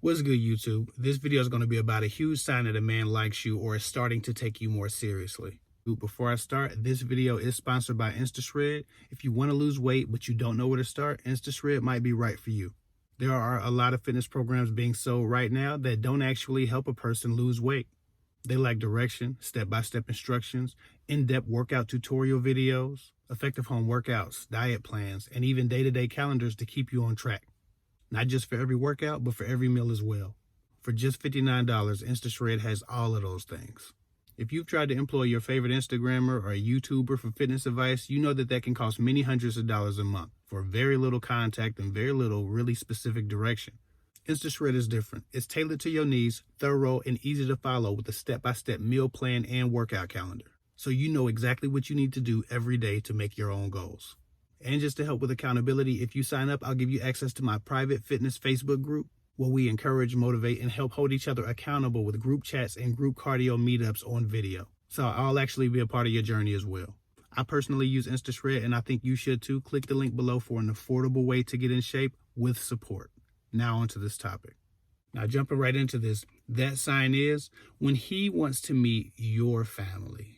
What's good, YouTube? This video is going to be about a huge sign that a man likes you or is starting to take you more seriously. Before I start, this video is sponsored by INSTASHRED. If you want to lose weight but you don't know where to start, INSTASHRED might be right for you. There are a lot of fitness programs being sold right now that don't actually help a person lose weight. They lack direction, step-by-step instructions, in-depth workout tutorial videos, effective home workouts, diet plans, and even day-to-day calendars to keep you on track. Not just for every workout, but for every meal as well. For just $59, InstaShred has all of those things. If you've tried to employ your favorite Instagrammer or a YouTuber for fitness advice, you know that can cost many hundreds of dollars a month for very little contact and very little really specific direction. InstaShred is different. It's tailored to your needs, thorough, and easy to follow with a step-by-step meal plan and workout calendar. So you know exactly what you need to do every day to make your own goals. And just to help with accountability, if you sign up, I'll give you access to my private fitness Facebook group where we encourage, motivate, and help hold each other accountable with group chats and group cardio meetups on video. So I'll actually be a part of your journey as well. I personally use InstaShred, and I think you should too. Click the link below for an affordable way to get in shape with support. Now onto this topic. Now jumping right into this, that sign is when he wants to meet your family.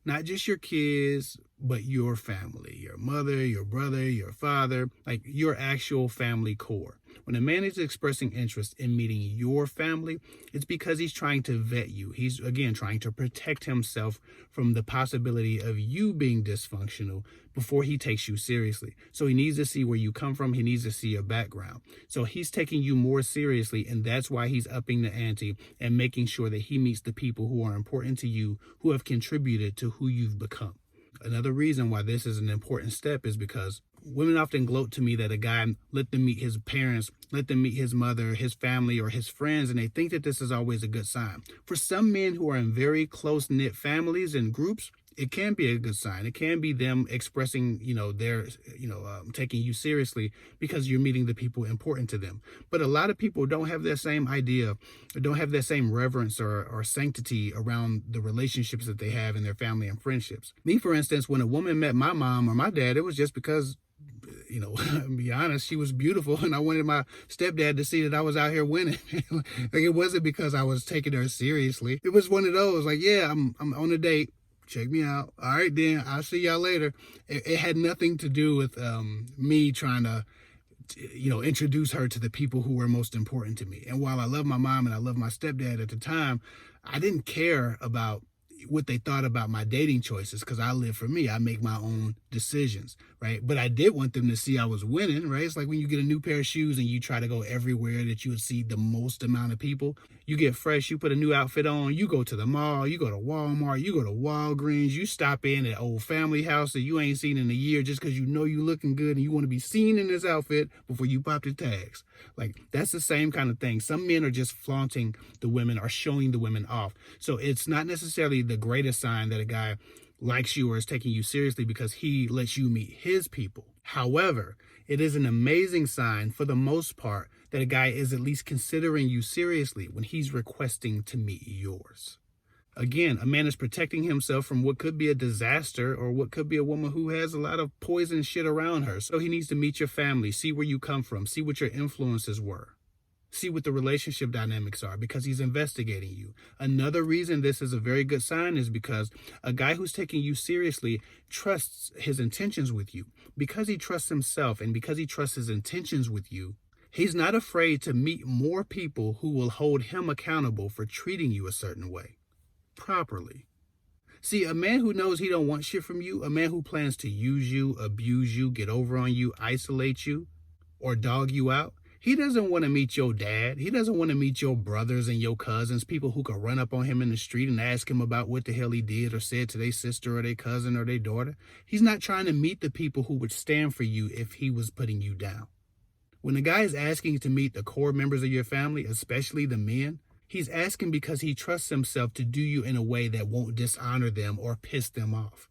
Not just your kids, but your family, your mother, your brother, your father, like your actual family core. When a man is expressing interest in meeting your family, it's because he's trying to vet you. He's, again, trying to protect himself from the possibility of you being dysfunctional before he takes you seriously. So he needs to see where you come from. He needs to see your background. So he's taking you more seriously, and that's why he's upping the ante and making sure that he meets the people who are important to you, who have contributed to who you've become. Another reason why this is an important step is because women often gloat to me that a guy let them meet his parents, let them meet his mother, his family, or his friends, and they think that this is always a good sign. For some men who are in very close-knit families and groups, it can be a good sign. It can be them expressing, taking you seriously because you're meeting the people important to them. But a lot of people don't have that same idea, or don't have that same reverence or sanctity around the relationships that they have in their family and friendships. Me, for instance, when a woman met my mom or my dad, it was just because, to be honest, she was beautiful, and I wanted my stepdad to see that I was out here winning. Like, it wasn't because I was taking her seriously. It was one of those, like, yeah, I'm on a date. Check me out. All right, then. I'll see y'all later. It had nothing to do with me trying to, introduce her to the people who were most important to me. And while I love my mom and I love my stepdad at the time, I didn't care about what they thought about my dating choices because I live for me. I make my own decisions, right? But I did want them to see I was winning, right? It's like when you get a new pair of shoes and you try to go everywhere that you would see the most amount of people. You get fresh, you put a new outfit on, you go to the mall, you go to Walmart, you go to Walgreens, you stop in at old family house that you ain't seen in a year just because you know you looking good and you want to be seen in this outfit before you pop the tags. Like, that's the same kind of thing. Some men are just flaunting the women or showing the women off. So it's not necessarily the greatest sign that a guy likes you or is taking you seriously because he lets you meet his people. However, it is an amazing sign for the most part that a guy is at least considering you seriously when he's requesting to meet yours. Again, a man is protecting himself from what could be a disaster or what could be a woman who has a lot of poison shit around her. So he needs to meet your family, see where you come from, see what your influences were. See what the relationship dynamics are because he's investigating you. Another reason this is a very good sign is because a guy who's taking you seriously trusts his intentions with you. Because he trusts himself and because he trusts his intentions with you, he's not afraid to meet more people who will hold him accountable for treating you a certain way properly. See, a man who knows he don't want shit from you, a man who plans to use you, abuse you, get over on you, isolate you, or dog you out, he doesn't want to meet your dad. He doesn't want to meet your brothers and your cousins, people who could run up on him in the street and ask him about what the hell he did or said to their sister or their cousin or their daughter. He's not trying to meet the people who would stand for you if he was putting you down. When a guy is asking to meet the core members of your family, especially the men, he's asking because he trusts himself to do you in a way that won't dishonor them or piss them off.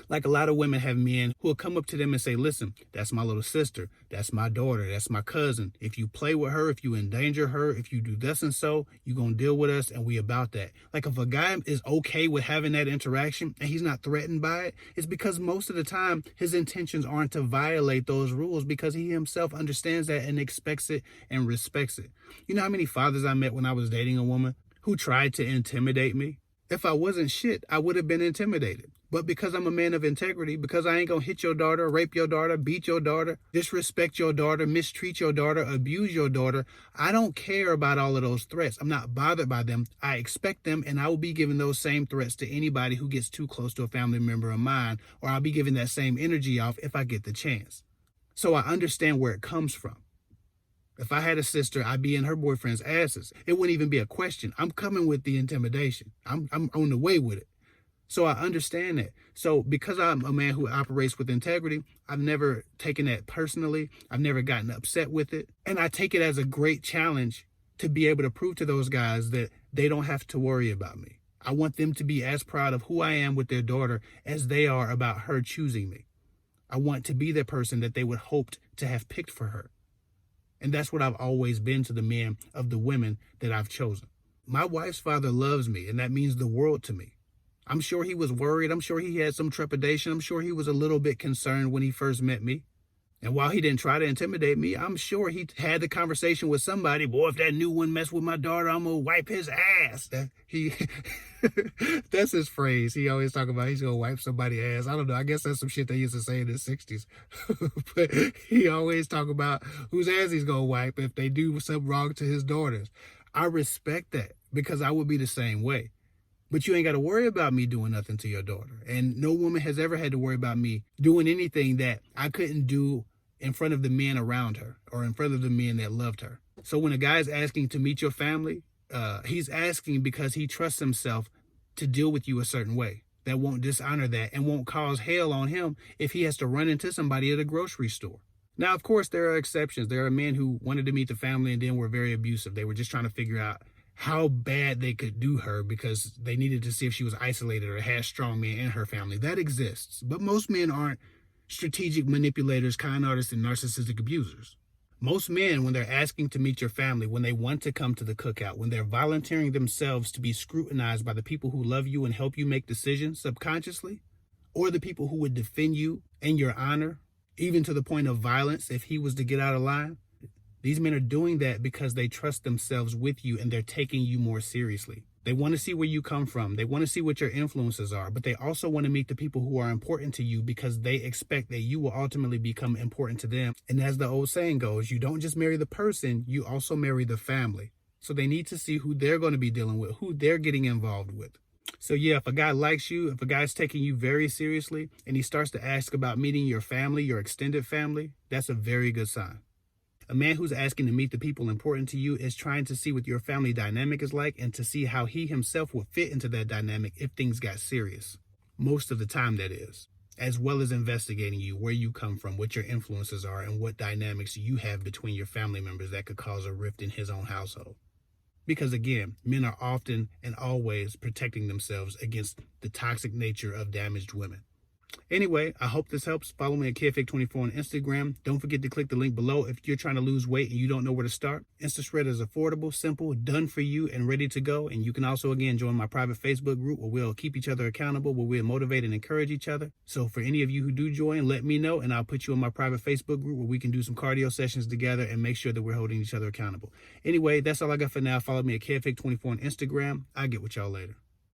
Like a lot of women have men who will come up to them and say, listen, that's my little sister, that's my daughter, that's my cousin. If you play with her, if you endanger her, if you do this and so, you're going to deal with us and we about that. Like if a guy is okay with having that interaction and he's not threatened by it, it's because most of the time his intentions aren't to violate those rules because he himself understands that and expects it and respects it. You know how many fathers I met when I was dating a woman who tried to intimidate me? If I wasn't shit, I would have been intimidated. But because I'm a man of integrity, because I ain't gonna hit your daughter, rape your daughter, beat your daughter, disrespect your daughter, mistreat your daughter, abuse your daughter, I don't care about all of those threats. I'm not bothered by them. I expect them, and I will be giving those same threats to anybody who gets too close to a family member of mine, or I'll be giving that same energy off if I get the chance. So I understand where it comes from. If I had a sister, I'd be in her boyfriend's asses. It wouldn't even be a question. I'm coming with the intimidation. I'm on the way with it. So I understand that. So because I'm a man who operates with integrity, I've never taken that personally. I've never gotten upset with it. And I take it as a great challenge to be able to prove to those guys that they don't have to worry about me. I want them to be as proud of who I am with their daughter as they are about her choosing me. I want to be the person that they would hoped to have picked for her. And that's what I've always been to the men of the women that I've chosen. My wife's father loves me, and that means the world to me. I'm sure he was worried. I'm sure he had some trepidation. I'm sure he was a little bit concerned when he first met me. And while he didn't try to intimidate me, I'm sure he had the conversation with somebody. Boy, if that new one mess with my daughter, I'm going to wipe his ass. That's his phrase. He always talk about he's going to wipe somebody's ass. I don't know. I guess that's some shit they used to say in the 60s. But he always talk about whose ass he's going to wipe if they do something wrong to his daughters. I respect that because I would be the same way. But you ain't got to worry about me doing nothing to your daughter. And no woman has ever had to worry about me doing anything that I couldn't do in front of the men around her or in front of the men that loved her. So when a guy's asking to meet your family, he's asking because he trusts himself to deal with you a certain way that won't dishonor that and won't cause hell on him if he has to run into somebody at a grocery store. Now, of course, there are exceptions. There are men who wanted to meet the family and then were very abusive. They were just trying to figure out how bad they could do her because they needed to see if she was isolated or had strong men in her family. That exists. But most men aren't strategic manipulators, con artists, and narcissistic abusers. Most men, when they're asking to meet your family, when they want to come to the cookout, when they're volunteering themselves to be scrutinized by the people who love you and help you make decisions subconsciously, or the people who would defend you and your honor, even to the point of violence if he was to get out of line, these men are doing that because they trust themselves with you and they're taking you more seriously. They want to see where you come from. They want to see what your influences are, but they also want to meet the people who are important to you because they expect that you will ultimately become important to them. And as the old saying goes, you don't just marry the person, you also marry the family. So they need to see who they're going to be dealing with, who they're getting involved with. So yeah, if a guy likes you, if a guy's taking you very seriously and he starts to ask about meeting your family, your extended family, that's a very good sign. A man who's asking to meet the people important to you is trying to see what your family dynamic is like and to see how he himself will fit into that dynamic if things got serious. Most of the time, that is. As well as investigating you, where you come from, what your influences are, and what dynamics you have between your family members that could cause a rift in his own household. Because again, men are often and always protecting themselves against the toxic nature of damaged women. Anyway, I hope this helps. Follow me at KFake24 on Instagram. Don't forget to click the link below if you're trying to lose weight and you don't know where to start. InstaShred is affordable, simple, done for you, and ready to go. And you can also, again, join my private Facebook group where we'll keep each other accountable, where we'll motivate and encourage each other. So for any of you who do join, let me know, and I'll put you on my private Facebook group where we can do some cardio sessions together and make sure that we're holding each other accountable. Anyway, that's all I got for now. Follow me at KFake24 on Instagram. I'll get with y'all later.